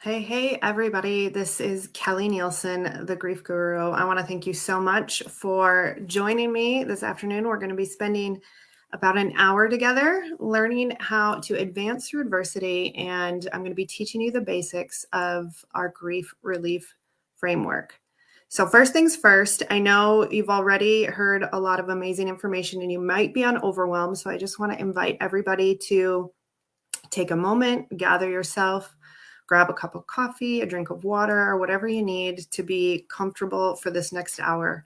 Hey, everybody. This is Kelli Neilsen, the Grief Guru. I want to thank you so much for joining me this afternoon. We're going to be spending about an hour together learning how to advance through adversity, and I'm going to be teaching you the basics of our grief relief framework. So first things first, I know you've already heard a lot of amazing information and you might be on overwhelm. So I just want to invite everybody to take a moment, gather yourself, grab a cup of coffee, a drink of water, or whatever you need to be comfortable for this next hour.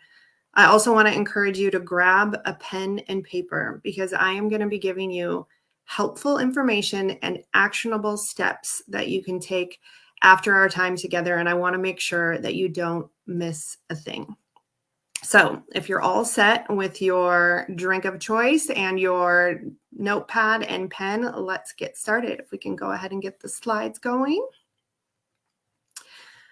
I also want to encourage you to grab a pen and paper because I am going to be giving you helpful information and actionable steps that you can take after our time together. And I want to make sure that you don't miss a thing. So if you're all set with your drink of choice and your notepad and pen, let's get started. If we can go ahead and get the slides going.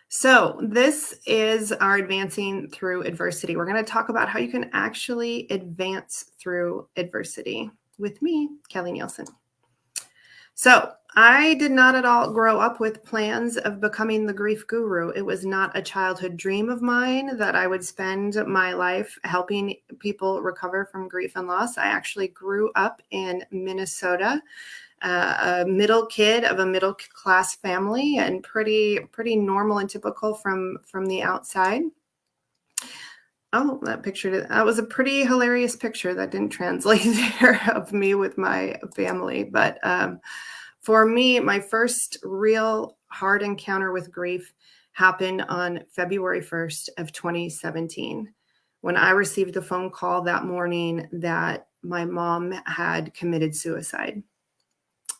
So this is our advancing through adversity. We're going to talk about how you can actually advance through adversity with me, Kelli Neilsen. So I did not at all grow up with plans of becoming the grief guru. It was not a childhood dream of mine that I would spend my life helping people recover from grief and loss. I actually grew up in Minnesota, a middle kid of a middle class family, and pretty normal and typical from the outside. Oh, that was a pretty hilarious picture that didn't translate there of me with my family. But for me, my first real hard encounter with grief happened on February 1st of 2017, when I received the phone call that morning that my mom had committed suicide.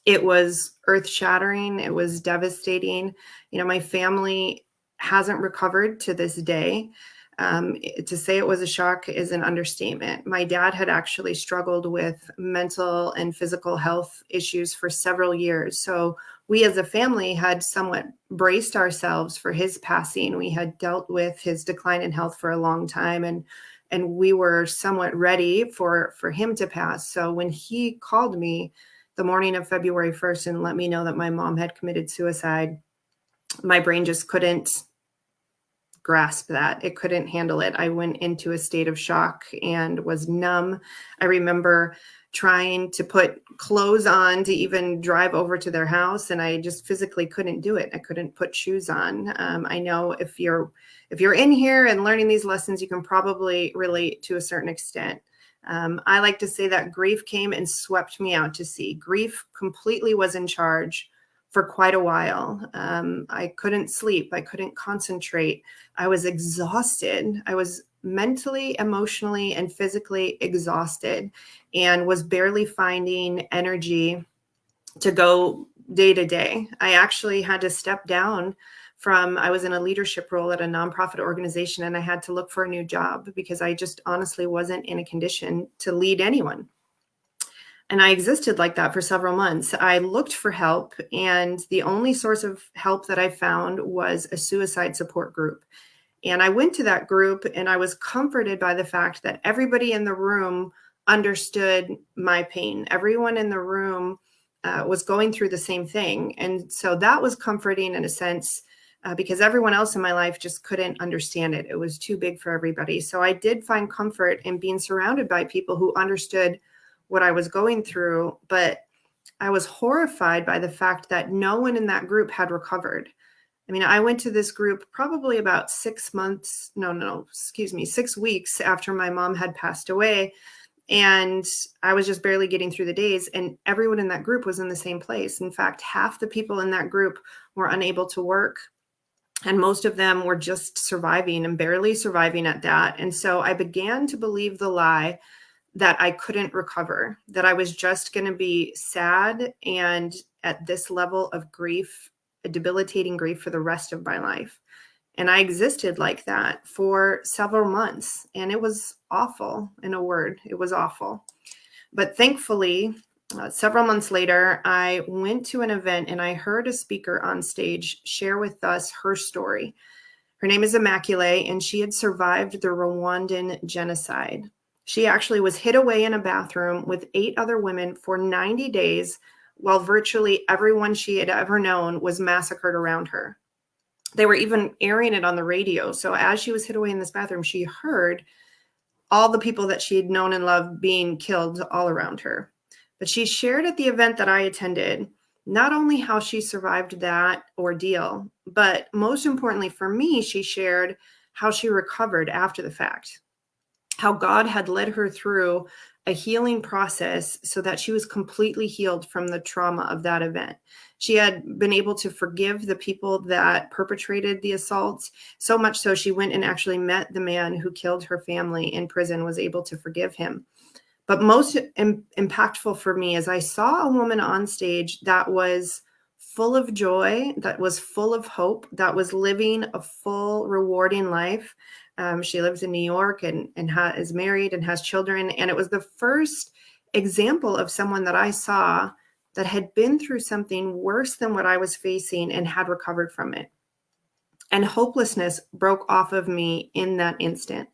It was earth-shattering. It was devastating. My family hasn't recovered to this day. To say it was a shock is an understatement. My dad had actually struggled with mental and physical health issues for several years. So we as a family had somewhat braced ourselves for his passing. We had dealt with his decline in health for a long time, and we were somewhat ready for him to pass. So when he called me the morning of February 1st and let me know that my mom had committed suicide, my brain just couldn't grasp that. It couldn't handle it. I went into a state of shock and was numb. I remember trying to put clothes on to even drive over to their house, and I just physically couldn't do it. I couldn't put shoes on. I know if you're in here and learning these lessons, you can probably relate to a certain extent. I like to say that grief came and swept me out to sea. Grief completely was in charge for quite a while. I couldn't sleep. I couldn't concentrate. I was exhausted. I was mentally, emotionally, and physically exhausted and was barely finding energy to go day to day. I actually had to step down I was in a leadership role at a nonprofit organization, and I had to look for a new job because I just honestly wasn't in a condition to lead anyone. And I existed like that for several months. I looked for help, and the only source of help that I found was a suicide support group. And I went to that group, and I was comforted by the fact that everybody in the room understood my pain. Everyone in the room was going through the same thing. And so that was comforting in a sense, because everyone else in my life just couldn't understand it. It was too big for everybody. So I did find comfort in being surrounded by people who understood what I was going through. But I was horrified by the fact that no one in that group had recovered. I mean, I went to this group probably about 6 weeks after my mom had passed away. And I was just barely getting through the days, and everyone in that group was in the same place. In fact, half the people in that group were unable to work, and most of them were just surviving and barely surviving at that. And so I began to believe the lie that I couldn't recover, that I was just going to be sad and at this level of grief, a debilitating grief for the rest of my life. And I existed like that for several months, and it was awful. In a word, it was awful. But thankfully, several months later, I went to an event and I heard a speaker on stage share with us her story. Her name is Immaculée, and she had survived the Rwandan genocide. She actually was hid away in a bathroom with 8 other women for 90 days while virtually everyone she had ever known was massacred around her. They were even airing it on the radio. So as she was hid away in this bathroom, she heard all the people that she had known and loved being killed all around her. But she shared at the event that I attended not only how she survived that ordeal, but most importantly for me, she shared how she recovered after the fact, how God had led her through a healing process so that she was completely healed from the trauma of that event. She had been able to forgive the people that perpetrated the assaults, so much so she went and actually met the man who killed her family in prison, was able to forgive him. But most impactful for me is I saw a woman on stage that was full of joy, that was full of hope, that was living a full, rewarding life. She lives in New York and is married and has children. And it was the first example of someone that I saw that had been through something worse than what I was facing and had recovered from it. And hopelessness broke off of me in that instant.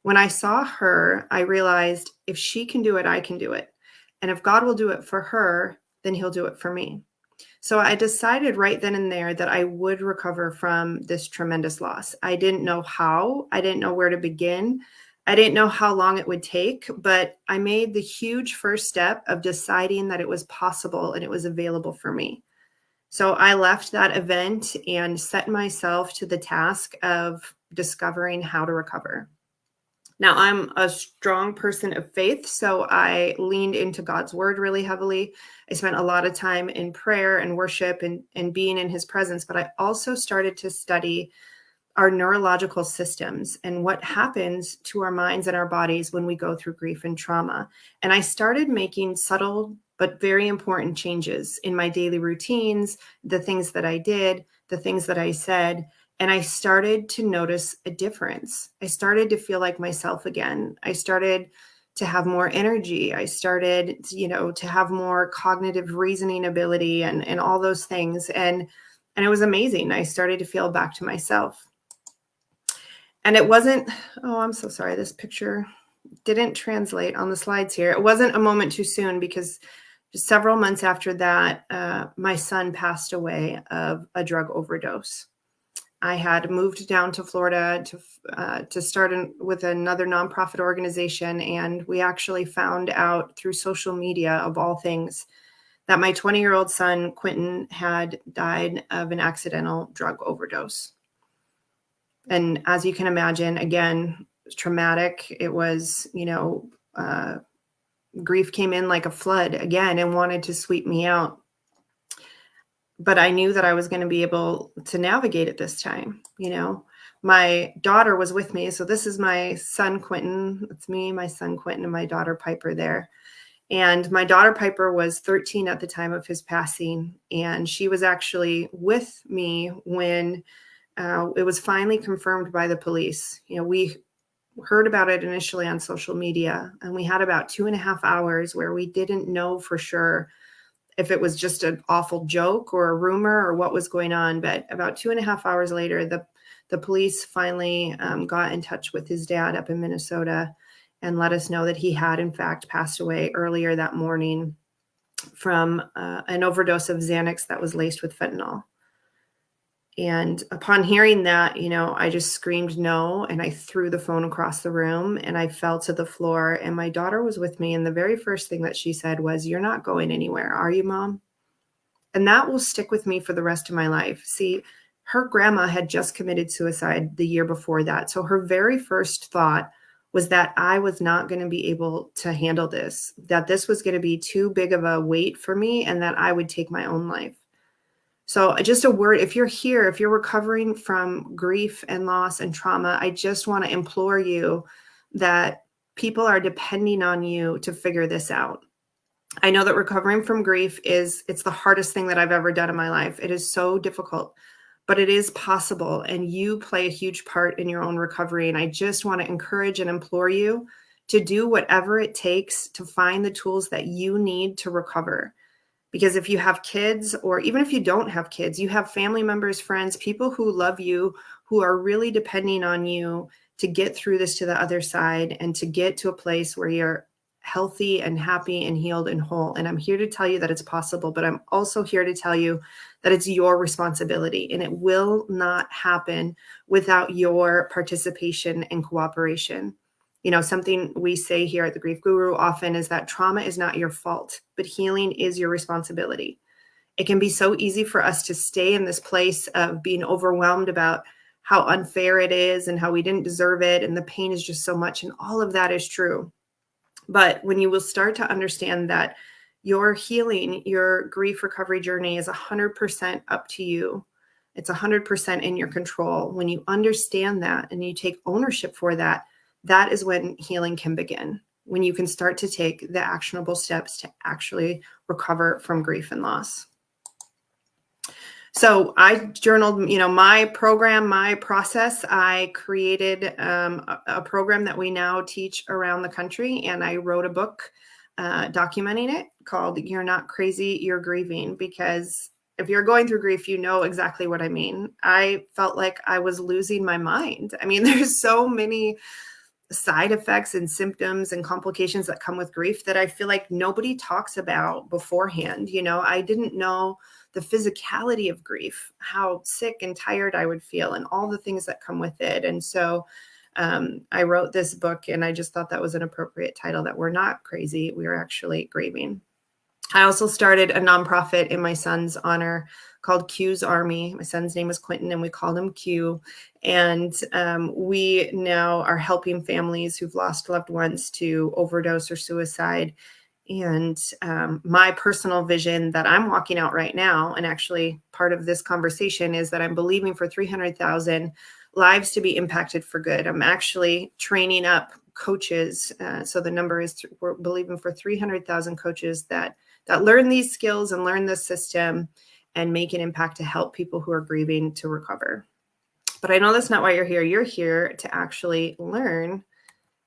When I saw her, I realized if she can do it, I can do it. And if God will do it for her, then he'll do it for me. So I decided right then and there that I would recover from this tremendous loss. I didn't know how. I didn't know where to begin. I didn't know how long it would take, but I made the huge first step of deciding that it was possible and it was available for me. So I left that event and set myself to the task of discovering how to recover. Now, I'm a strong person of faith, so I leaned into God's word really heavily. I spent a lot of time in prayer and worship and being in his presence, but I also started to study our neurological systems and what happens to our minds and our bodies when we go through grief and trauma. And I started making subtle but very important changes in my daily routines, the things that I did, the things that I said. And I started to notice a difference. I started to feel like myself again. I started to have more energy. I started, to have more cognitive reasoning ability and all those things. And it was amazing. I started to feel back to myself. And it wasn't, I'm so sorry, this picture didn't translate on the slides here. It wasn't a moment too soon because just several months after that, my son passed away of a drug overdose. I had moved down to Florida to start with another nonprofit organization, and we actually found out through social media, of all things, that my 20-year-old son, Quentin, had died of an accidental drug overdose. And as you can imagine, again, traumatic. It was, grief came in like a flood again and wanted to sweep me out. But I knew that I was going to be able to navigate it this time. My daughter was with me. So this is my son, Quentin. It's me, my son, Quentin, and my daughter, Piper, there. And my daughter, Piper, was 13 at the time of his passing. And she was actually with me when it was finally confirmed by the police. We heard about it initially on social media, and we had about 2.5 hours where we didn't know for sure if it was just an awful joke or a rumor or what was going on. But about 2.5 hours later, the police finally got in touch with his dad up in Minnesota and let us know that he had in fact passed away earlier that morning from an overdose of Xanax that was laced with fentanyl. And upon hearing that, I just screamed no, and I threw the phone across the room and I fell to the floor, and my daughter was with me. And the very first thing that she said was, "You're not going anywhere, are you, Mom?" And that will stick with me for the rest of my life. See, her grandma had just committed suicide the year before that. So her very first thought was that I was not going to be able to handle this, that this was going to be too big of a weight for me, and that I would take my own life. So just a word, if you're here, if you're recovering from grief and loss and trauma, I just want to implore you that people are depending on you to figure this out. I know that recovering from grief it's the hardest thing that I've ever done in my life. It is so difficult, but it is possible, and you play a huge part in your own recovery. And I just want to encourage and implore you to do whatever it takes to find the tools that you need to recover. Because if you have kids, or even if you don't have kids, you have family members, friends, people who love you, who are really depending on you to get through this to the other side and to get to a place where you're healthy and happy and healed and whole. And I'm here to tell you that it's possible, but I'm also here to tell you that it's your responsibility, and it will not happen without your participation and cooperation. Something we say here at the Grief Guru often is that trauma is not your fault, but healing is your responsibility. It can be so easy for us to stay in this place of being overwhelmed about how unfair it is and how we didn't deserve it, and the pain is just so much, and all of that is true. But when you will start to understand that your healing, your grief recovery journey is 100% up to you, it's 100% in your control. When you understand that and you take ownership for that, that is when healing can begin, when you can start to take the actionable steps to actually recover from grief and loss. So I journaled, my program, my process. I created a program that we now teach around the country, and I wrote a book documenting it called "You're Not Crazy, You're Grieving," because if you're going through grief, you know exactly what I mean. I felt like I was losing my mind. I mean, there's so many side effects and symptoms and complications that come with grief that I feel like nobody talks about beforehand. I didn't know the physicality of grief, how sick and tired I would feel, and all the things that come with it. And so I wrote this book, and I just thought that was an appropriate title, that we're not crazy, we are actually grieving. I also started a nonprofit in my son's honor called Q's Army. My son's name is Quentin, and we called him Q. And we now are helping families who've lost loved ones to overdose or suicide. And my personal vision that I'm walking out right now, and actually part of this conversation, is that I'm believing for 300,000 lives to be impacted for good. I'm actually training up coaches. So the number is, we're believing for 300,000 coaches that learn these skills and learn this system and make an impact to help people who are grieving to recover. But I know that's not why you're here. You're here to actually learn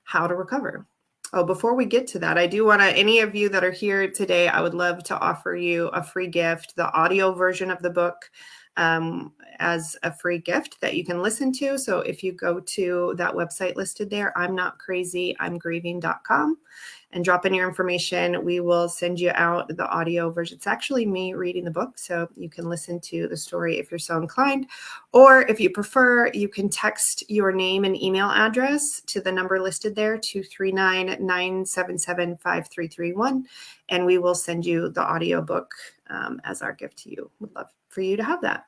how to recover. Oh, before we get to that, I do want to, any of you that are here today, I would love to offer you a free gift, the audio version of the book, as a free gift that you can listen to. So if you go to that website listed there, I'm not crazy, I'm grieving.com, and drop in your information, we will send you out the audio version. It's actually me reading the book, so you can listen to the story if you're so inclined. Or if you prefer, you can text your name and email address to the number listed there, 239-977-5331, and we will send you the audio book as our gift to you. We'd love for you to have that.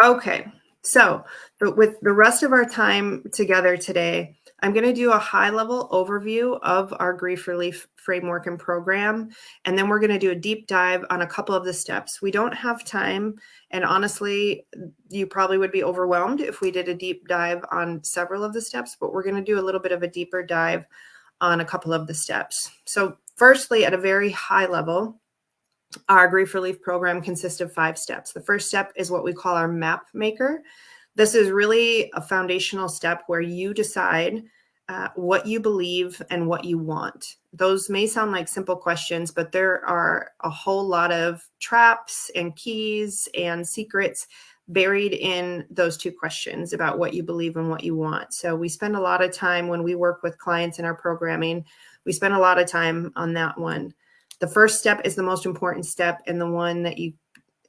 Okay, so with the rest of our time together today, I'm going to do a high-level overview of our grief relief framework and program, and then we're going to do a deep dive on a couple of the steps. We don't have time, and honestly, you probably would be overwhelmed if we did a deep dive on several of the steps, but we're going to do a little bit of a deeper dive on a couple of the steps. So firstly, at a very high level, our grief relief program consists of 5 steps. The first step is what we call our map maker. This is really a foundational step where you decide what you believe and what you want. Those may sound like simple questions, but there are a whole lot of traps and keys and secrets buried in those two questions about what you believe and what you want. So we spend a lot of time when we work with clients in our programming, we spend a lot of time on that one. The first step is the most important step, and the one that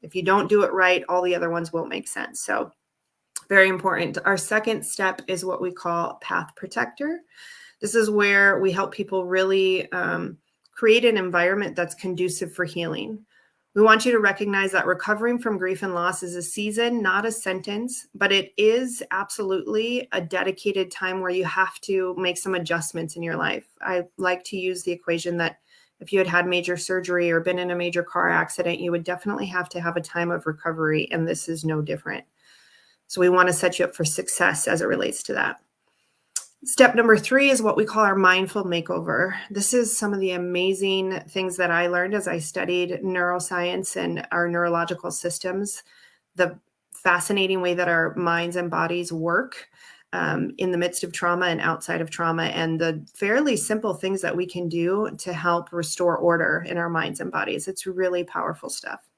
if you don't do it right, all the other ones won't make sense. So very important. Our second step is what we call Path Protector. This is where we help people really create an environment that's conducive for healing. We want you to recognize that recovering from grief and loss is a season, not a sentence, but it is absolutely a dedicated time where you have to make some adjustments in your life. I like to use the equation that if you had major surgery or been in a major car accident, you would definitely have to have a time of recovery, and this is no different. So we want to set you up for success as it relates to that. Step number 3 is what we call our mindful makeover. This is some of the amazing things that I learned as I studied neuroscience and our neurological systems, the fascinating way that our minds and bodies work in the midst of trauma and outside of trauma, and the fairly simple things that we can do to help restore order in our minds and bodies. It's really powerful stuff.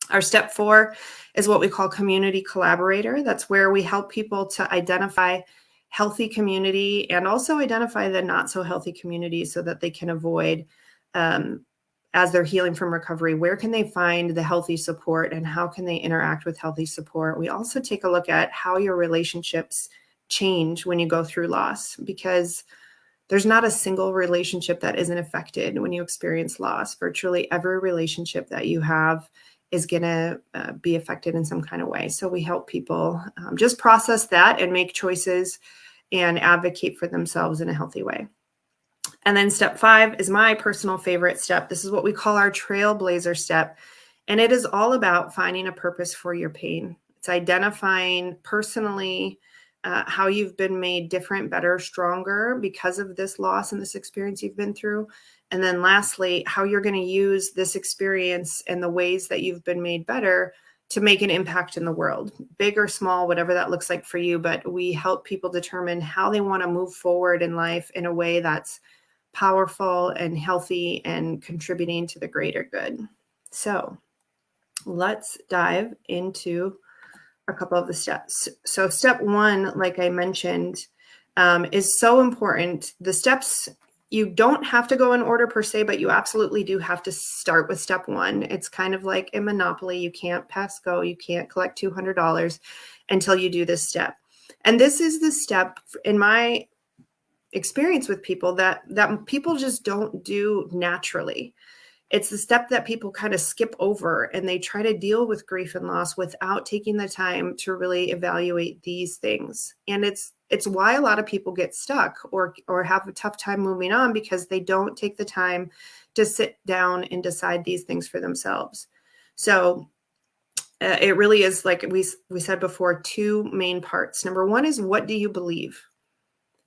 Our step 4 is what we call community collaborator. That's where we help people to identify healthy community and also identify the not so healthy community so that they can avoid, as they're healing from recovery, where can they find the healthy support and how can they interact with healthy support. We also take a look at how your relationships change when you go through loss, because there's not a single relationship that isn't affected when you experience loss. Virtually every relationship that you have is going to be affected in some kind of way. So we help people just process that and make choices and advocate for themselves in a healthy way. And then step 5 is my personal favorite step. This is what we call our trailblazer step. And it is all about finding a purpose for your pain. It's identifying personally how you've been made different, better, stronger because of this loss and this experience you've been through. And then lastly, how you're going to use this experience and the ways that you've been made better to make an impact in the world, big or small, whatever that looks like for you. But we help people determine how they want to move forward in life in a way that's powerful and healthy and contributing to the greater good. So let's dive into a couple of the steps. So step 1, like I mentioned, is so important. The steps, you don't have to go in order per se, but you absolutely do have to start with step 1. It's kind of like a Monopoly. You can't pass go. You can't collect $200 until you do this step. And this is the step, in my experience with people, that people just don't do naturally. It's the step that people kind of skip over, and they try to deal with grief and loss without taking the time to really evaluate these things. And it's why a lot of people get stuck or have a tough time moving on, because they don't take the time to sit down and decide these things for themselves. So it really is, like we said before, 2 main parts. Number 1 is, what do you believe?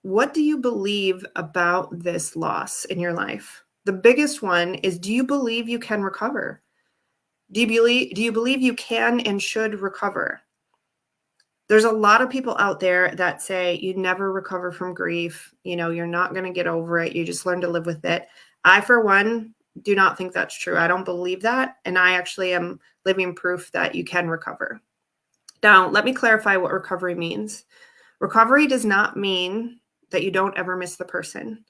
What do you believe about this loss in your life? The biggest one is, do you believe you can recover? Do you believe you can and should recover? There's a lot of people out there that say you never recover from grief. You're not going to get over it. You just learn to live with it. I, for one, do not think that's true. I don't believe that. And I actually am living proof that you can recover. Now, let me clarify what recovery means. Recovery does not mean that you don't ever miss the person.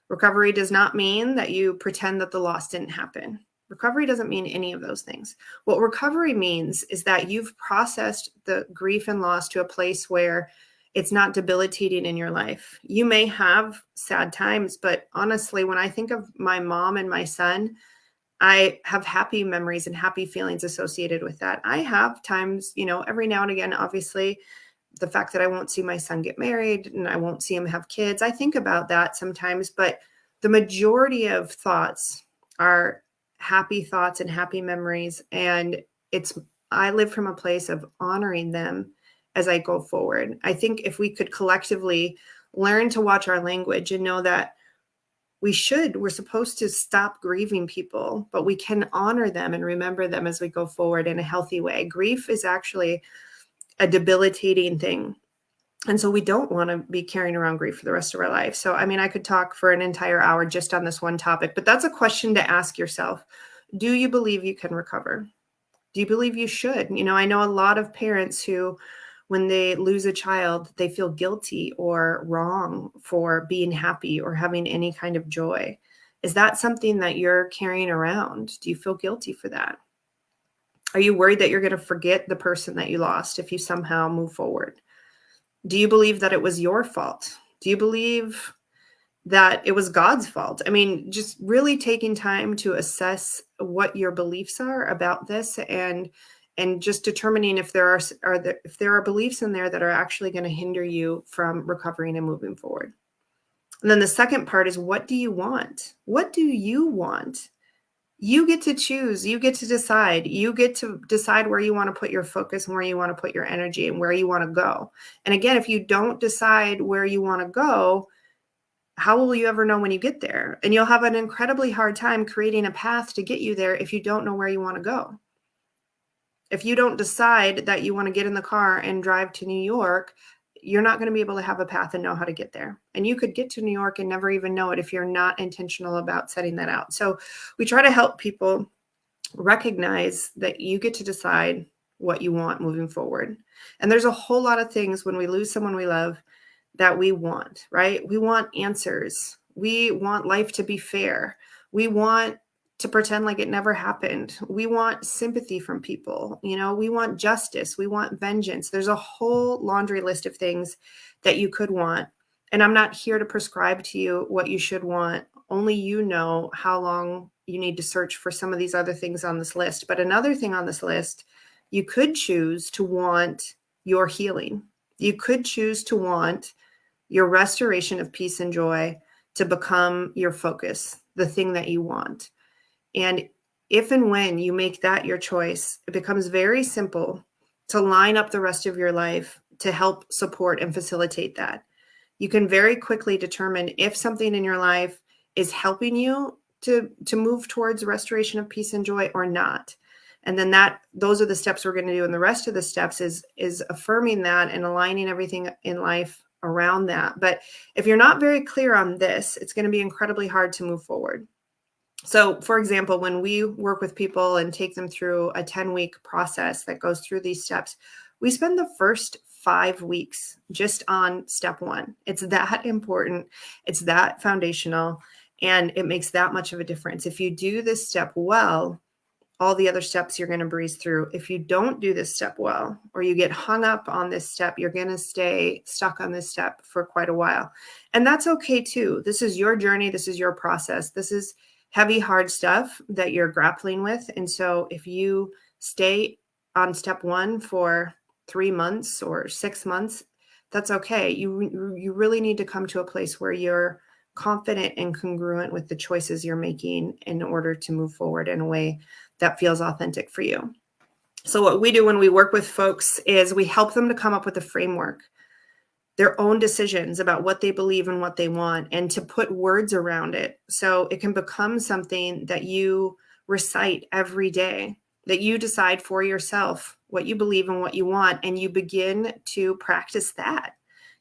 Recovery does not mean that you pretend that the loss didn't happen. Recovery doesn't mean any of those things. What recovery means is that you've processed the grief and loss to a place where it's not debilitating in your life. You may have sad times, but honestly, when I think of my mom and my son, I have happy memories and happy feelings associated with that. I have times, every now and again, obviously, the fact that I won't see my son get married and I won't see him have kids. I think about that sometimes, but the majority of thoughts are happy thoughts and happy memories. And I live from a place of honoring them as I go forward. I think if we could collectively learn to watch our language and know that we're supposed to stop grieving people, but we can honor them and remember them as we go forward in a healthy way. Grief is actually a debilitating thing. And so we don't want to be carrying around grief for the rest of our life. So, I mean, I could talk for an entire hour just on this one topic, but that's a question to ask yourself. Do you believe you can recover? Do you believe you should? I know a lot of parents who, when they lose a child, they feel guilty or wrong for being happy or having any kind of joy. Is that something that you're carrying around? Do you feel guilty for that? Are you worried that you're going to forget the person that you lost if you somehow move forward? Do you believe that it was your fault? Do you believe that it was God's fault? I mean, just really taking time to assess what your beliefs are about this, and just determining if there are beliefs in there that are actually going to hinder you from recovering and moving forward. And then the second part is, what do you want? What do you want? You get to choose. You get to decide. You get to decide where you want to put your focus and where you want to put your energy and where you want to go. And again, if you don't decide where you want to go, how will you ever know when you get there? And you'll have an incredibly hard time creating a path to get you there if you don't know where you want to go. If you don't decide that you want to get in the car and drive to New York, you're not going to be able to have a path and know how to get there. And you could get to New York and never even know it if you're not intentional about setting that out. So we try to help people recognize that you get to decide what you want moving forward. And there's a whole lot of things when we lose someone we love that we want, right? We want answers. We want life to be fair. We want to pretend like it never happened. We want sympathy from people. We want justice. We want vengeance. There's a whole laundry list of things that you could want. And I'm not here to prescribe to you what you should want. Only you know how long you need to search for some of these other things on this list. But another thing on this list, you could choose to want your healing. You could choose to want your restoration of peace and joy to become your focus, the thing that you want. And if and when you make that your choice, it becomes very simple to line up the rest of your life to help support and facilitate that. You can very quickly determine if something in your life is helping you to move towards restoration of peace and joy or not. And then those are the steps we're going to do. And the rest of the steps is affirming that and aligning everything in life around that. But if you're not very clear on this, it's going to be incredibly hard to move forward. So, for example, when we work with people and take them through a 10-week process that goes through these steps, we spend the first 5 weeks just on step 1. It's that important. It's that foundational, and it makes that much of a difference. If you do this step well, all the other steps you're going to breeze through. If you don't do this step well, or you get hung up on this step, you're going to stay stuck on this step for quite a while. And that's okay too. This is your journey. This is your process. This is heavy, hard stuff that you're grappling with. And so if you stay on step 1 for 3 months or 6 months, that's okay. You really need to come to a place where you're confident and congruent with the choices you're making in order to move forward in a way that feels authentic for you. So what we do when we work with folks is we help them to come up with a framework, their own decisions about what they believe and what they want, and to put words around it. So it can become something that you recite every day, that you decide for yourself what you believe and what you want, and you begin to practice that.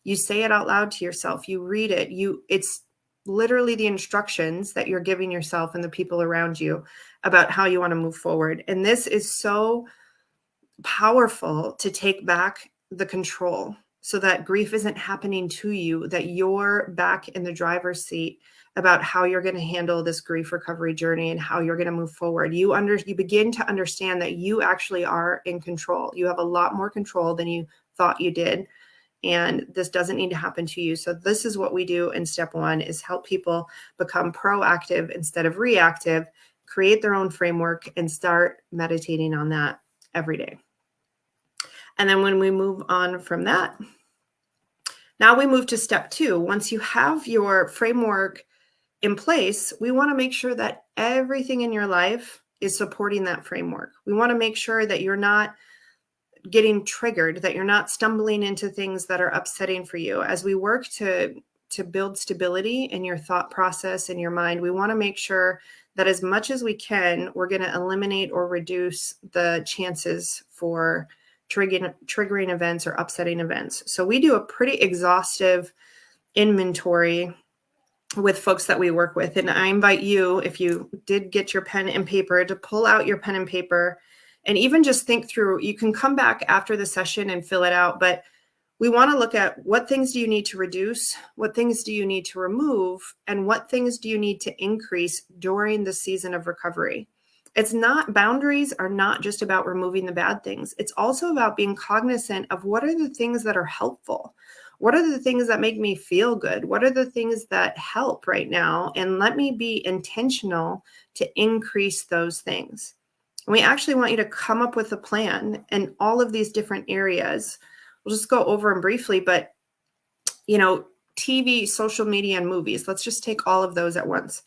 You say it out loud to yourself. You read it. It's literally the instructions that you're giving yourself and the people around you about how you want to move forward. And this is so powerful to take back the control so that grief isn't happening to you, that you're back in the driver's seat about how you're going to handle this grief recovery journey and how you're going to move forward. You begin to understand that you actually are in control. You have a lot more control than you thought you did. And this doesn't need to happen to you. So this is what we do in step 1, is help people become proactive instead of reactive, create their own framework, and start meditating on that every day. And then when we move on from that, now we move to step 2. Once you have your framework in place, we want to make sure that everything in your life is supporting that framework. We want to make sure that you're not getting triggered, that you're not stumbling into things that are upsetting for you. As we work to build stability in your thought process and your mind, we want to make sure that as much as we can, we're going to eliminate or reduce the chances for triggering events or upsetting events. So we do a pretty exhaustive inventory with folks that we work with. And I invite you, if you did get your pen and paper, to pull out your pen and paper and even just think through. You can come back after the session and fill it out, but we want to look at what things do you need to reduce, what things do you need to remove, and what things do you need to increase during the season of recovery. It's not, boundaries are not just about removing the bad things. It's also about being cognizant of what are the things that are helpful. What are the things that make me feel good? What are the things that help right now? And let me be intentional to increase those things. And we actually want you to come up with a plan in all of these different areas. We'll just go over them briefly, but TV, social media, and movies. Let's just take all of those at once.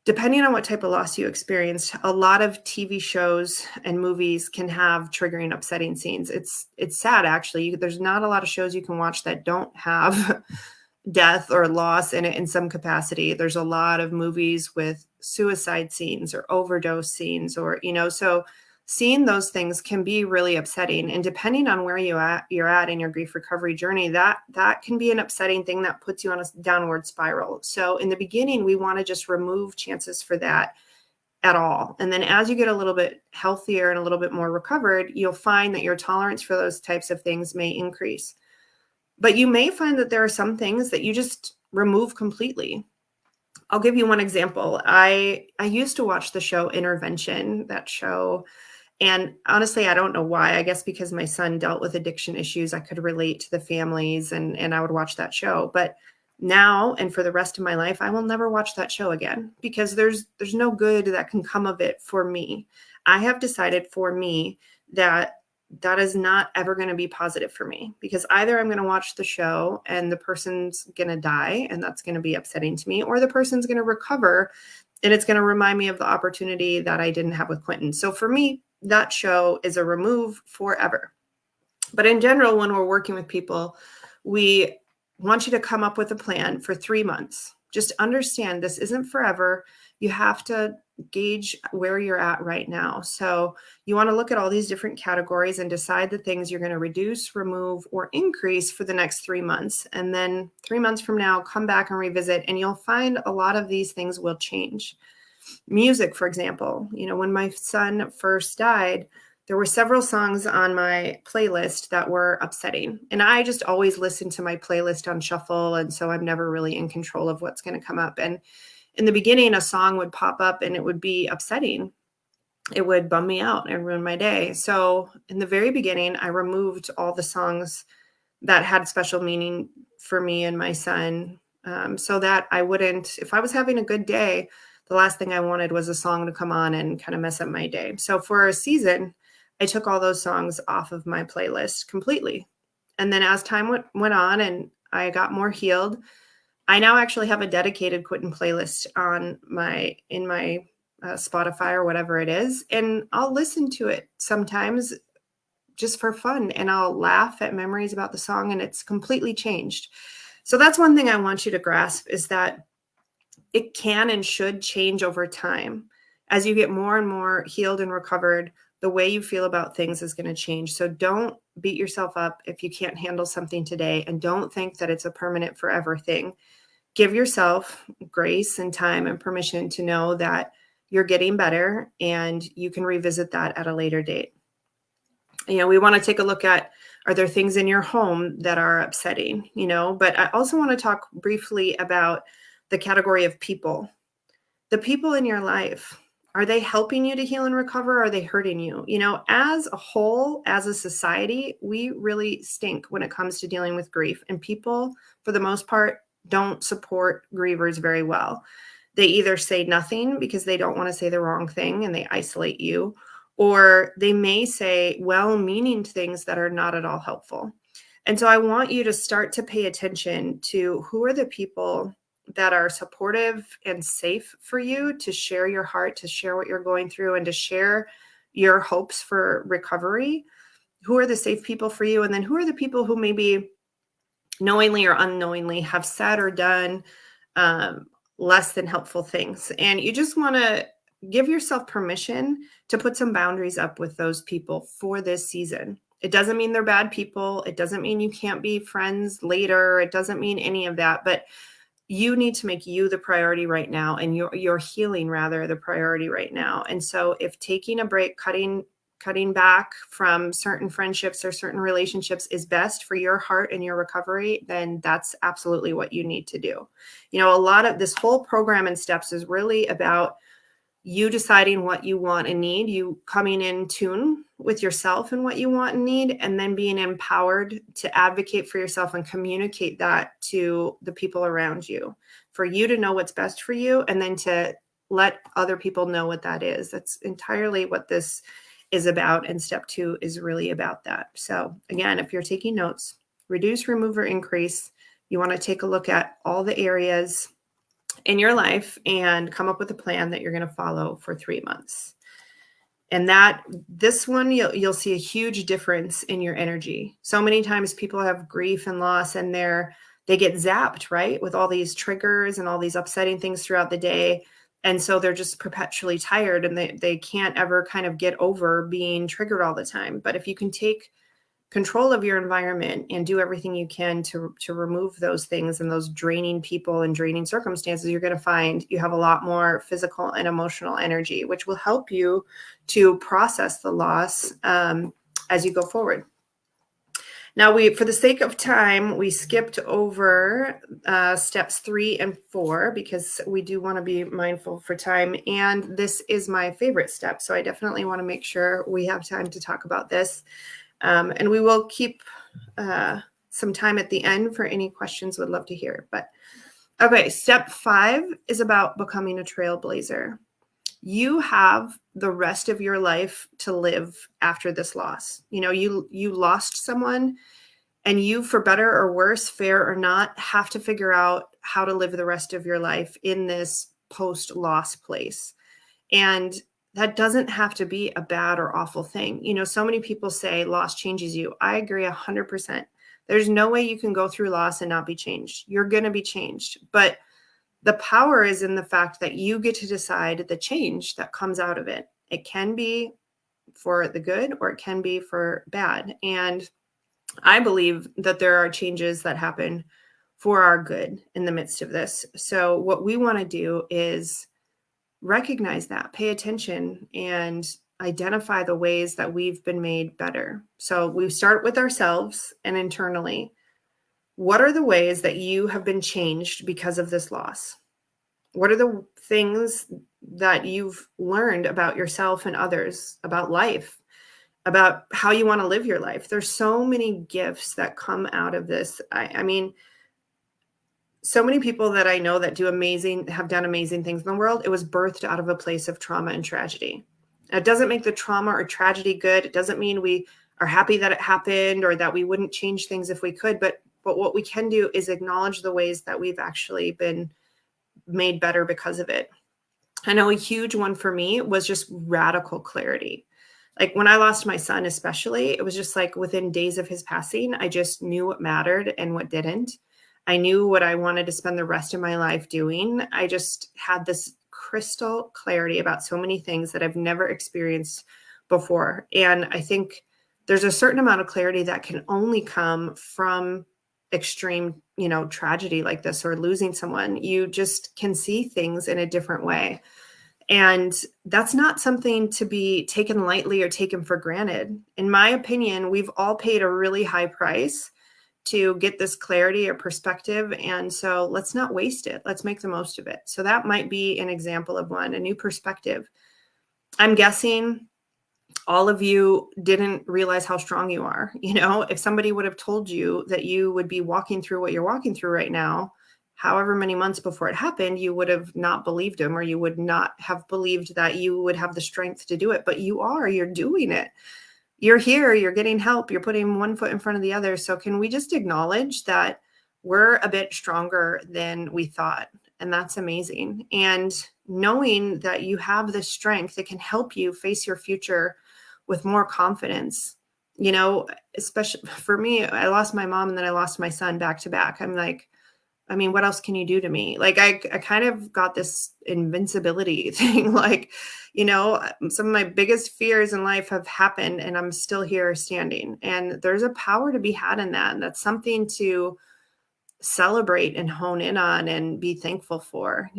Depending on what type of loss you experienced, a lot of TV shows and movies can have triggering, upsetting scenes. It's sad, actually. There's not a lot of shows you can watch that don't have death or loss in it in some capacity. There's a lot of movies with suicide scenes or overdose scenes, or so seeing those things can be really upsetting. And depending on where you're at in your grief recovery journey, that can be an upsetting thing that puts you on a downward spiral. So in the beginning, we want to just remove chances for that at all. And then as you get a little bit healthier and a little bit more recovered, you'll find that your tolerance for those types of things may increase. But you may find that there are some things that you just remove completely. I'll give you one example. I used to watch the show Intervention, that show. And honestly, I don't know why. I guess because my son dealt with addiction issues, I could relate to the families, and I would watch that show. But now and for the rest of my life, I will never watch that show again, because there's no good that can come of it for me. I have decided for me that is not ever going to be positive for me, because either I'm going to watch the show and the person's going to die, and that's going to be upsetting to me, or the person's going to recover and it's going to remind me of the opportunity that I didn't have with Quentin. So for me, that show is a remove forever. But in general, when we're working with people, we want you to come up with a plan for 3 months. Just understand this isn't forever. You have to gauge where you're at right now. So you want to look at all these different categories and decide the things you're going to reduce, remove, or increase for the next 3 months. And then 3 months from now, come back and revisit, and you'll find a lot of these things will change. Music, for example, when my son first died, there were several songs on my playlist that were upsetting. And I just always listen to my playlist on shuffle. And so I'm never really in control of what's going to come up. And in the beginning, a song would pop up and it would be upsetting. It would bum me out and ruin my day. So in the very beginning, I removed all the songs that had special meaning for me and my son, so that I wouldn't, if I was having a good day, the last thing I wanted was a song to come on and kind of mess up my day. So for a season, I took all those songs off of my playlist completely. And then as time went on and I got more healed, I now actually have a dedicated Quentin playlist in my Spotify or whatever it is. And I'll listen to it sometimes just for fun, and I'll laugh at memories about the song, and it's completely changed. So that's one thing I want you to grasp, is that it can and should change over time. As you get more and more healed and recovered, the way you feel about things is going to change. So don't beat yourself up if you can't handle something today, and don't think that it's a permanent forever thing. Give yourself grace and time and permission to know that you're getting better, and you can revisit that at a later date. We want to take a look at, are there things in your home that are upsetting, but I also want to talk briefly about the category of people. The people in your life, are they helping you to heal and recover? Or are they hurting you? As a whole, as a society, we really stink when it comes to dealing with grief. And people, for the most part, don't support grievers very well. They either say nothing because they don't want to say the wrong thing and they isolate you, or they may say well-meaning things that are not at all helpful. And so I want you to start to pay attention to who are the people that are supportive and safe for you to share your heart, to share what you're going through, and to share your hopes for recovery. Who are the safe people for you? And then who are the people who maybe knowingly or unknowingly have said or done less than helpful things? And you just want to give yourself permission to put some boundaries up with those people for this season. It doesn't mean they're bad people. It doesn't mean you can't be friends later. It doesn't mean any of that, but you need to make you the priority right now, and your healing rather the priority right now. And so if taking a break, cutting back from certain friendships or certain relationships is best for your heart and your recovery, then that's absolutely what you need to do. A lot of this whole program and steps is really about you deciding what you want and need, you coming in tune with yourself and what you want and need, and then being empowered to advocate for yourself and communicate that to the people around you, for you to know what's best for you, and then to let other people know what that is. That's entirely what this is about. And step 2 is really about that. So again, if you're taking notes, reduce, remove, or increase, you want to take a look at all the areas in your life and come up with a plan that you're going to follow for 3 months. And this one, you'll see a huge difference in your energy. So many times people have grief and loss and they get zapped, right? With all these triggers and all these upsetting things throughout the day. And so they're just perpetually tired, and they can't ever kind of get over being triggered all the time. But if you can take control of your environment and do everything you can to remove those things and those draining people and draining circumstances, you're going to find you have a lot more physical and emotional energy, which will help you to process the loss as you go forward. Now, for the sake of time, we skipped over steps 3 and 4 because we do want to be mindful for time. And this is my favorite step. So I definitely want to make sure we have time to talk about this. And we will keep some time at the end for any questions. Would love to hear. But okay, step 5 is about becoming a trailblazer. You have the rest of your life to live after this loss. You lost someone, and you, for better or worse, fair or not, have to figure out how to live the rest of your life in this post-loss place. And that doesn't have to be a bad or awful thing. So many people say loss changes you. I agree 100%. There's no way you can go through loss and not be changed. You're going to be changed. But the power is in the fact that you get to decide the change that comes out of it. It can be for the good or it can be for bad. And I believe that there are changes that happen for our good in the midst of this. So what we want to do is recognize that, pay attention, and identify the ways that we've been made better. So we start with ourselves and internally. What are the ways that you have been changed because of this loss? What are the things that you've learned about yourself and others, about life, about how you want to live your life? There's so many gifts that come out of this. I mean, so many people that I know that have done amazing things in the world, it was birthed out of a place of trauma and tragedy. It doesn't make the trauma or tragedy good. It doesn't mean we are happy that it happened or that we wouldn't change things if we could. But what we can do is acknowledge the ways that we've actually been made better because of it. I know a huge one for me was just radical clarity. Like when I lost my son, especially, it was just like within days of his passing, I just knew what mattered and what didn't. I knew what I wanted to spend the rest of my life doing. I just had this crystal clarity about so many things that I've never experienced before. And I think there's a certain amount of clarity that can only come from extreme, tragedy like this or losing someone. You just can see things in a different way. And that's not something to be taken lightly or taken for granted. In my opinion, we've all paid a really high price to get this clarity or perspective. And so let's not waste it. Let's make the most of it. So that might be an example of one, a new perspective. I'm guessing all of you didn't realize how strong you are. If somebody would have told you that you would be walking through what you're walking through right now, however many months before it happened, you would have not believed them, or you would not have believed that you would have the strength to do it. But you're doing it. You're here, you're getting help, you're putting one foot in front of the other. So can we just acknowledge that we're a bit stronger than we thought? And that's amazing. And knowing that you have the strength that can help you face your future with more confidence, especially for me, I lost my mom and then I lost my son back to back. I'm like, I mean, what else can you do to me? Like, I kind of got this invincibility thing. Like, some of my biggest fears in life have happened and I'm still here standing. And there's a power to be had in that. And that's something to celebrate and hone in on and be thankful for,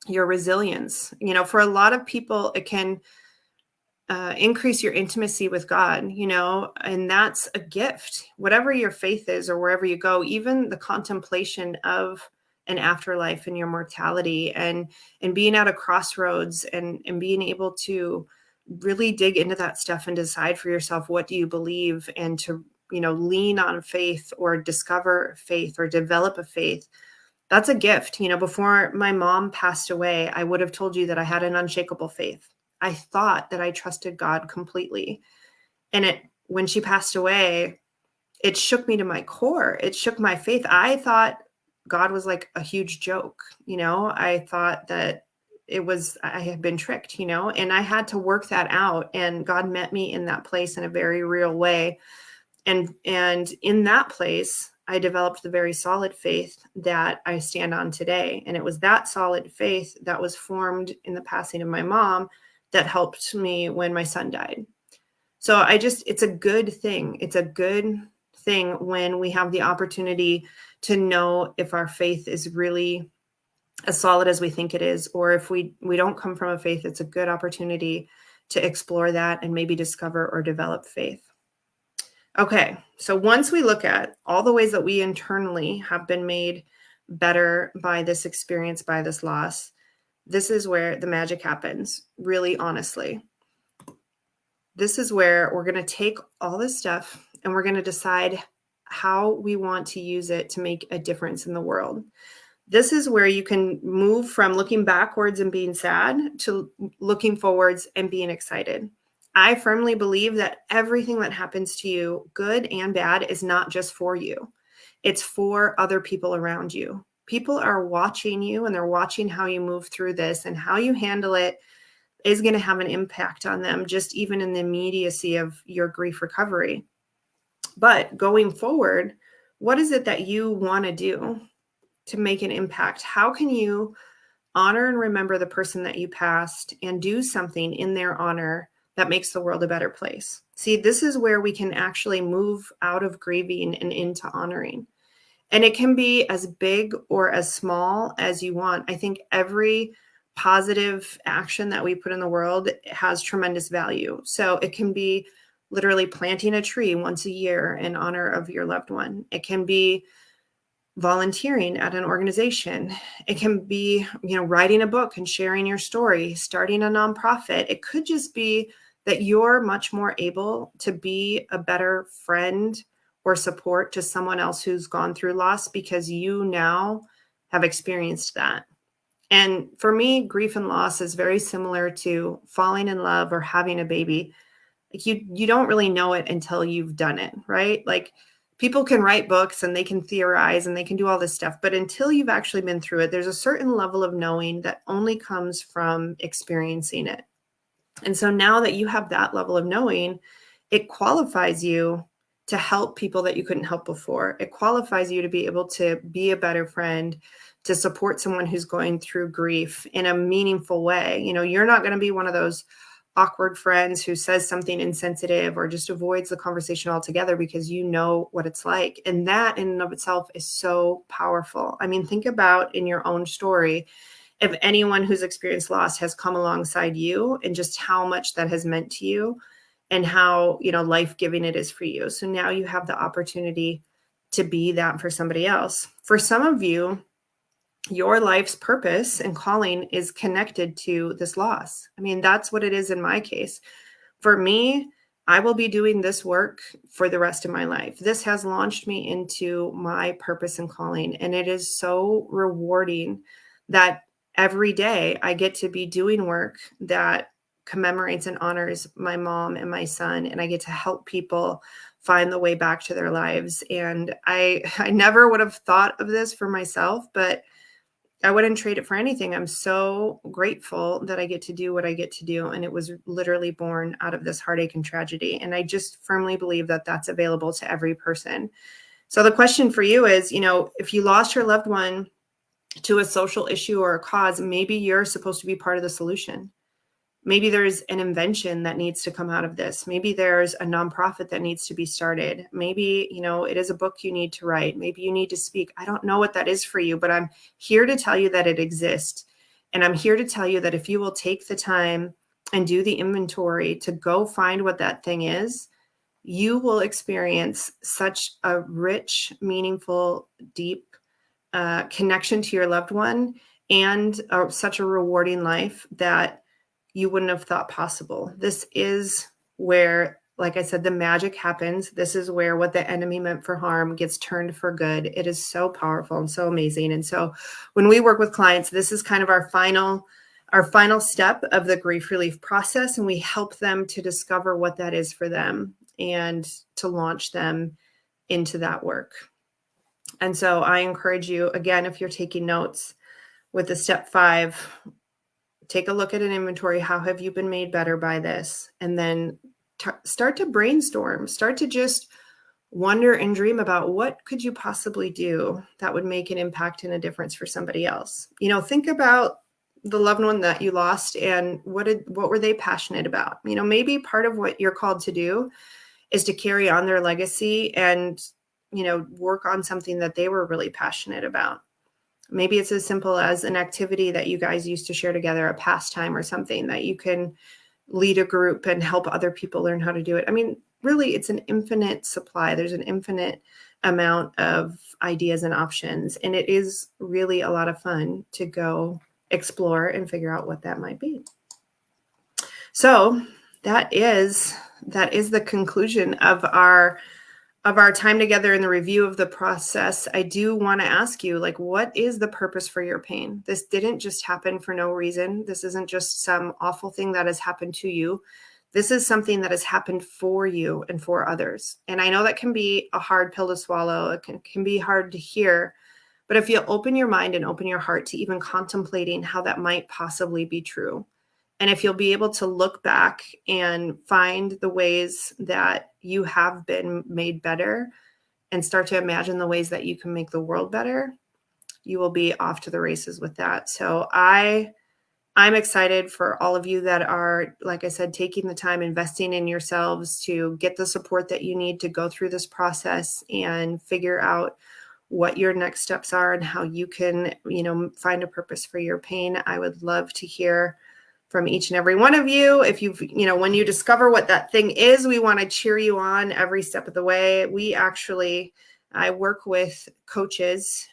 your resilience. For a lot of people, it can increase your intimacy with God, and that's a gift. Whatever your faith is or wherever you go, even the contemplation of an afterlife and your mortality and being at a crossroads and being able to really dig into that stuff and decide for yourself, what do you believe, and to, lean on faith or discover faith or develop a faith. That's a gift. Before my mom passed away, I would have told you that I had an unshakable faith. I thought that I trusted God completely. And when she passed away, it shook me to my core. It shook my faith. I thought God was like a huge joke. I thought that I had been tricked, and I had to work that out. And God met me in that place in a very real way. And in that place, I developed the very solid faith that I stand on today. And it was that solid faith that was formed in the passing of my mom that helped me when my son died. So it's a good thing. It's a good thing when we have the opportunity to know if our faith is really as solid as we think it is, or if we don't come from a faith, it's a good opportunity to explore that and maybe discover or develop faith. Okay, so once we look at all the ways that we internally have been made better by this experience, by this loss, this is where the magic happens, really honestly. This is where we're going to take all this stuff and we're going to decide how we want to use it to make a difference in the world. This is where you can move from looking backwards and being sad to looking forwards and being excited. I firmly believe that everything that happens to you, good and bad, is not just for you. It's for other people around you. People are watching you and they're watching how you move through this, and how you handle it is going to have an impact on them, just even in the immediacy of your grief recovery. But going forward, what is it that you want to do to make an impact? How can you honor and remember the person that you passed and do something in their honor that makes the world a better place? See, this is where we can actually move out of grieving and into honoring. And it can be as big or as small as you want. I think every positive action that we put in the world has tremendous value. So it can be literally planting a tree once a year in honor of your loved one. It can be volunteering at an organization. It can be, writing a book and sharing your story, starting a nonprofit. It could just be that you're much more able to be a better friend or support to someone else who's gone through loss because you now have experienced that. And for me, grief and loss is very similar to falling in love or having a baby. Like you don't really know it until you've done it, right? Like, people can write books and they can theorize and they can do all this stuff, but until you've actually been through it, there's a certain level of knowing that only comes from experiencing it. And so now that you have that level of knowing, it qualifies you to help people that you couldn't help before. It qualifies you to be able to be a better friend, to support someone who's going through grief in a meaningful way. You're not going to be one of those awkward friends who says something insensitive or just avoids the conversation altogether because you know what it's like. And that in and of itself is so powerful. I mean, think about in your own story, if anyone who's experienced loss has come alongside you and just how much that has meant to you and how, life-giving it is for you. So now you have the opportunity to be that for somebody else. For some of you, your life's purpose and calling is connected to this loss. I mean, that's what it is in my case. For me, I will be doing this work for the rest of my life. This has launched me into my purpose and calling. And it is so rewarding that every day I get to be doing work that commemorates and honors my mom and my son. And I get to help people find the way back to their lives. And I never would have thought of this for myself, but I wouldn't trade it for anything. I'm so grateful that I get to do what I get to do. And it was literally born out of this heartache and tragedy. And I just firmly believe that that's available to every person. So the question for you is, if you lost your loved one to a social issue or a cause, maybe you're supposed to be part of the solution. Maybe there's an invention that needs to come out of this. Maybe there's a nonprofit that needs to be started. Maybe, it is a book you need to write. Maybe you need to speak. I don't know what that is for you, but I'm here to tell you that it exists. And I'm here to tell you that if you will take the time and do the inventory to go find what that thing is, you will experience such a rich, meaningful, deep connection to your loved one and such a rewarding life that you wouldn't have thought possible. This is where, like I said, the magic happens. This is where what the enemy meant for harm gets turned for good. It is so powerful and so amazing. And so when we work with clients, this is kind of our final step of the grief relief process. And we help them to discover what that is for them and to launch them into that work. And so I encourage you, again, if you're taking notes with the step 5, take a look at an inventory. How have you been made better by this? And then start to brainstorm, start to just wonder and dream about what could you possibly do that would make an impact and a difference for somebody else. Think about the loved one that you lost and what were they passionate about? Maybe part of what you're called to do is to carry on their legacy and, work on something that they were really passionate about. Maybe it's as simple as an activity that you guys used to share together, a pastime or something that you can lead a group and help other people learn how to do it. I mean, really, it's an infinite supply. There's an infinite amount of ideas and options. And it is really a lot of fun to go explore and figure out what that might be. So that is the conclusion of our time together in the review of the process. I do want to ask you, what is the purpose for your pain? This didn't just happen for no reason. This isn't just some awful thing that has happened to you. This is something that has happened for you and for others. And I know that can be a hard pill to swallow. It can be hard to hear. But if you open your mind and open your heart to even contemplating how that might possibly be true, and if you'll be able to look back and find the ways that you have been made better and start to imagine the ways that you can make the world better, you will be off to the races with that. So I'm excited for all of you that are, like I said, taking the time, investing in yourselves to get the support that you need to go through this process and figure out what your next steps are and how you can, find a purpose for your pain. I would love to hear from each and every one of you. If you've, when you discover what that thing is, we want to cheer you on every step of the way. I work with coaches.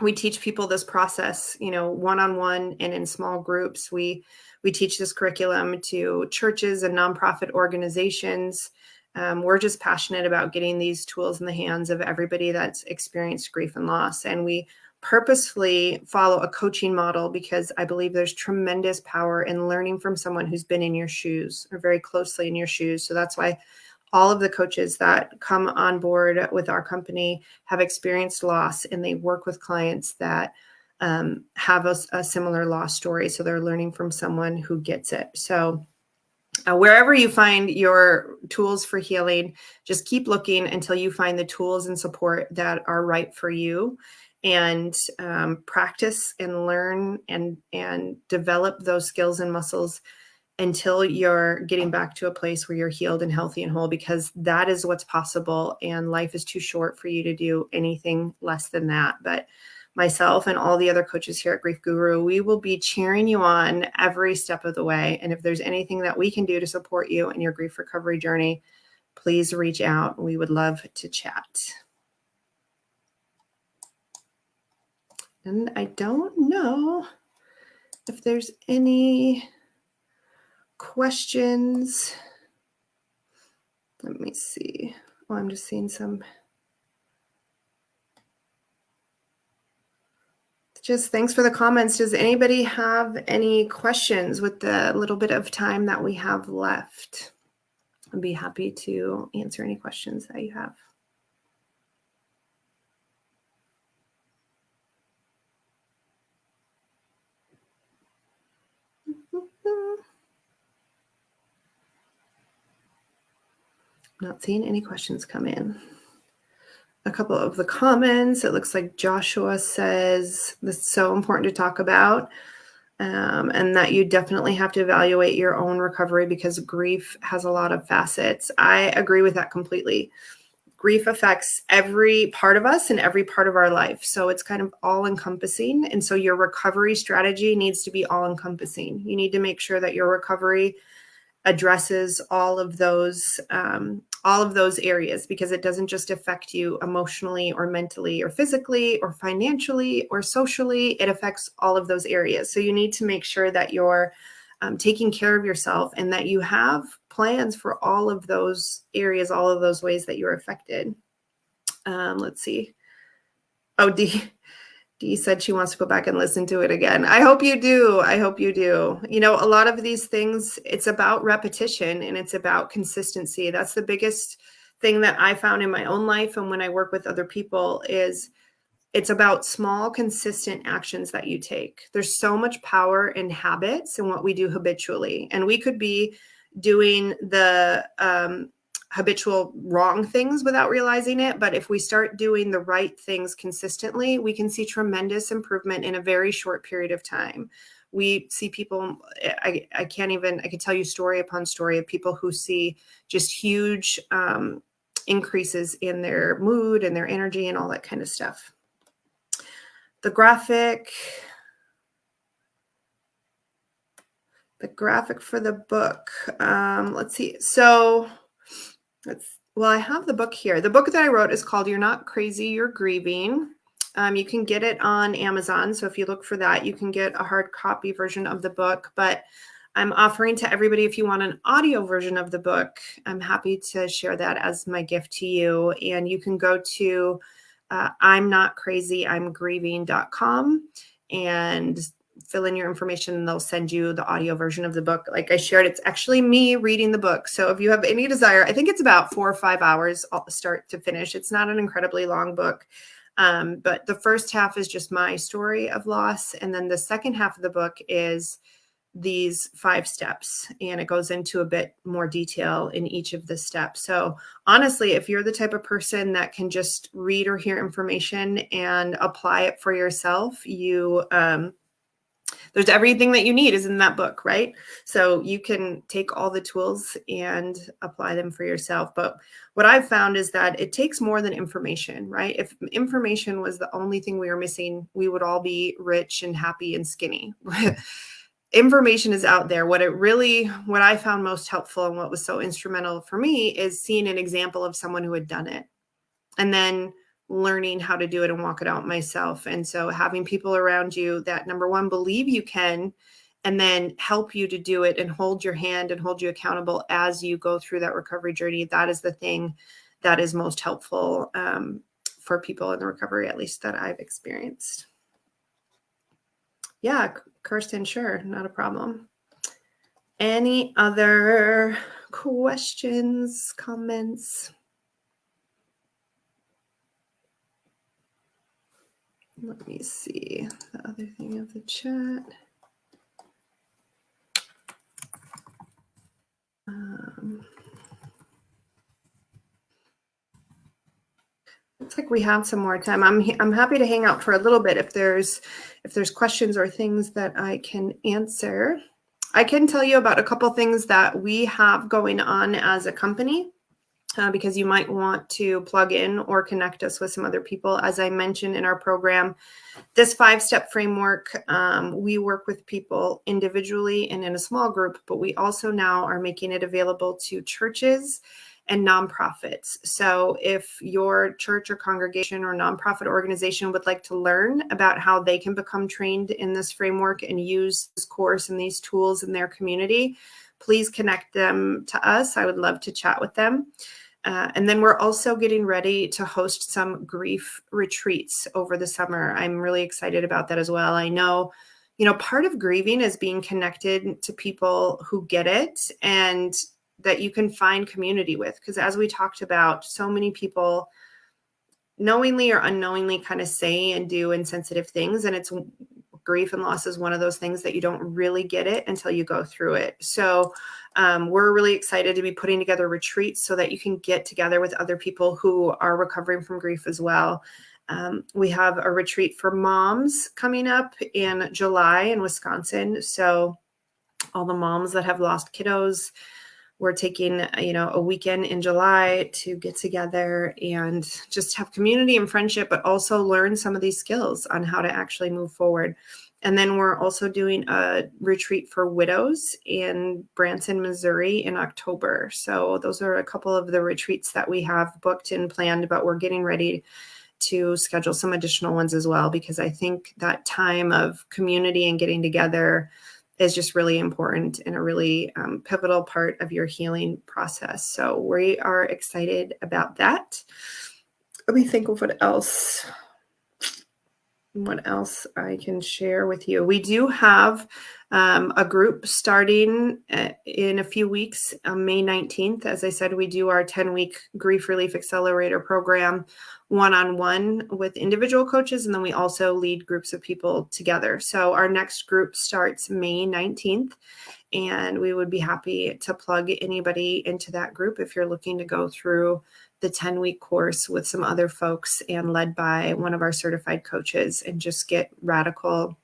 We teach people this process, one-on-one and in small groups. We teach this curriculum to churches and nonprofit organizations. We're just passionate about getting these tools in the hands of everybody that's experienced grief and loss. And we purposefully follow a coaching model because I believe there's tremendous power in learning from someone who's been in your shoes or very closely in your shoes. So that's why all of the coaches that come on board with our company have experienced loss, and they work with clients that have a similar loss story. So they're learning from someone who gets it. So wherever you find your tools for healing, just keep looking until you find the tools and support that are right for you, and practice and learn and develop those skills and muscles until you're getting back to a place where you're healed and healthy and whole, because that is what's possible. And life is too short for you to do anything less than that. But myself and all the other coaches here at Grief Guru, we will be cheering you on every step of the way. And if there's anything that we can do to support you in your grief recovery journey, please reach out. We would love to chat. And I don't know if there's any questions. Let me see. Oh, I'm just seeing some. Just thanks for the comments. Does anybody have any questions with the little bit of time that we have left? I'd be happy to answer any questions that you have. Not seeing any questions come in. a couple of the comments. It looks like Joshua says this is so important to talk about, and that you definitely have to evaluate your own recovery because grief has a lot of facets. I agree with that completely. Grief affects every part of us and every part of our life. So it's kind of all encompassing. And so your recovery strategy needs to be all encompassing. You need to make sure that your recovery addresses all of those areas, because it doesn't just affect you emotionally or mentally or physically or financially or socially. It affects all of those areas. So you need to make sure that you're taking care of yourself and that you have plans for all of those areas, all of those ways that you're affected. Let's see. Oh, Dee said she wants to go back and listen to it again. I hope you do. I hope you do. You know, a lot of these things, it's about repetition and it's about consistency. That's the biggest thing that I found in my own life. And when I work with other people, is it's about small, consistent actions that you take. There's so much power in habits and what we do habitually. And we could be doing the habitual wrong things without realizing it. But if we start doing the right things consistently, we can see tremendous improvement in a very short period of time. We see people, I could tell you story upon story of people who see just huge increases in their mood and their energy and all that kind of stuff. The graphic for the book. Let's see. So I have the book here. The book that I wrote is called You're Not Crazy, You're Grieving. You can get it on Amazon. So if you look for that, you can get a hard copy version of the book. But I'm offering to everybody, if you want an audio version of the book, I'm happy to share that as my gift to you. And you can go to I'm not crazy, I'm grieving.com and fill in your information and they'll send you the audio version of the book. Like I shared, it's actually me reading the book. So if you have any desire, I think it's about 4 or 5 hours start to finish. It's not an incredibly long book. But the first half is just my story of loss. And then the second half of the book is these 5 steps, and it goes into a bit more detail in each of the steps. So honestly, if you're the type of person that can just read or hear information and apply it for yourself, there's everything that you need is in that book, right? So you can take all the tools and apply them for yourself. But what I've found is that it takes more than information, right? If information was the only thing we were missing, we would all be rich and happy and skinny. Information is out there. What I found most helpful and what was so instrumental for me is seeing an example of someone who had done it and then learning how to do it and walk it out myself. And so having people around you that, number one, believe you can, and then help you to do it and hold your hand and hold you accountable as you go through that recovery journey. That is the thing that is most helpful for people in the recovery, at least that I've experienced. Yeah, Kirsten, sure, not a problem. Any other questions, comments? Let me see the other thing of the chat. Looks like we have some more time. I'm happy to hang out for a little bit if there's questions or things that I can answer. I can tell you about a couple things that we have going on as a company. Because you might want to plug in or connect us with some other people. As I mentioned in our program, this 5-step framework, we work with people individually and in a small group, but we also now are making it available to churches and nonprofits. So if your church or congregation or nonprofit organization would like to learn about how they can become trained in this framework and use this course and these tools in their community, please connect them to us. I would love to chat with them. And then we're also getting ready to host some grief retreats over the summer. I'm really excited about that as well. I know, part of grieving is being connected to people who get it and that you can find community with. Because as we talked about, so many people knowingly or unknowingly kind of say and do insensitive things. And grief and loss is one of those things that you don't really get it until you go through it. So We're really excited to be putting together retreats so that you can get together with other people who are recovering from grief as well. We have a retreat for moms coming up in July in Wisconsin. So all the moms that have lost kiddos, we're taking, a weekend in July to get together and just have community and friendship, but also learn some of these skills on how to actually move forward. And then we're also doing a retreat for widows in Branson, Missouri in October. So those are a couple of the retreats that we have booked and planned, but we're getting ready to schedule some additional ones as well, because I think that time of community and getting together is just really important and a really pivotal part of your healing process. So we are excited about that. Let me think of what else I can share with you. We do have a group starting in a few weeks on May 19th. As I said, we do our 10-week Grief Relief Accelerator program one-on-one with individual coaches, and then we also lead groups of people together. So our next group starts May 19th, and we would be happy to plug anybody into that group if you're looking to go through the 10-week course with some other folks and led by one of our certified coaches and just get radical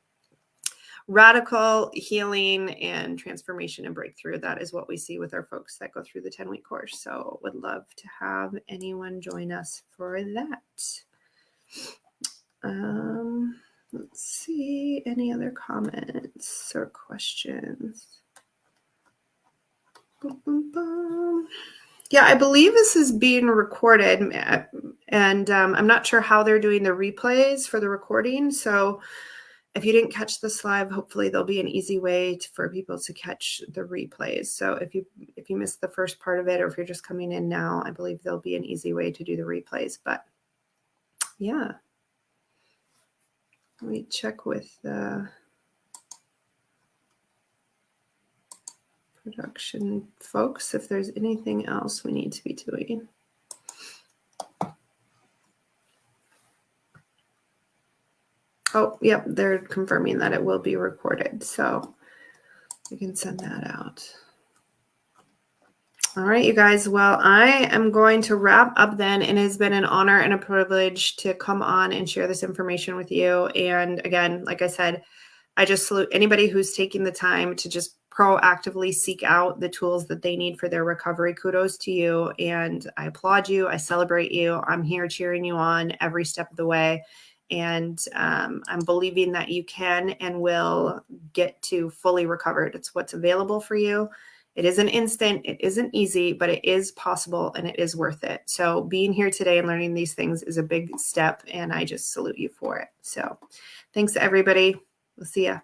healing and transformation and breakthrough. That is what we see with our folks that go through the 10-week course. So would love to have anyone join us for that. Let's see, any other comments or questions? Boom, boom, boom. Yeah, I believe this is being recorded, and I'm not sure how they're doing the replays for the recording. So if you didn't catch this live, hopefully there'll be an easy way for people to catch the replays. So if you missed the first part of it, or if you're just coming in now, I believe there'll be an easy way to do the replays. But yeah, let me check with the production folks if there's anything else we need to be doing. Oh, yep, they're confirming that it will be recorded, so we can send that out. All right, you guys. Well, I am going to wrap up then. It has been an honor and a privilege to come on and share this information with you. And again, like I said, I just salute anybody who's taking the time to just proactively seek out the tools that they need for their recovery. Kudos to you. And I applaud you. I celebrate you. I'm here cheering you on every step of the way. And I'm believing that you can and will get to fully recovered. It's what's available for you. It isn't instant, it isn't easy, but it is possible and it is worth it. So being here today and learning these things is a big step, and I just salute you for it. So thanks, everybody. We'll see ya.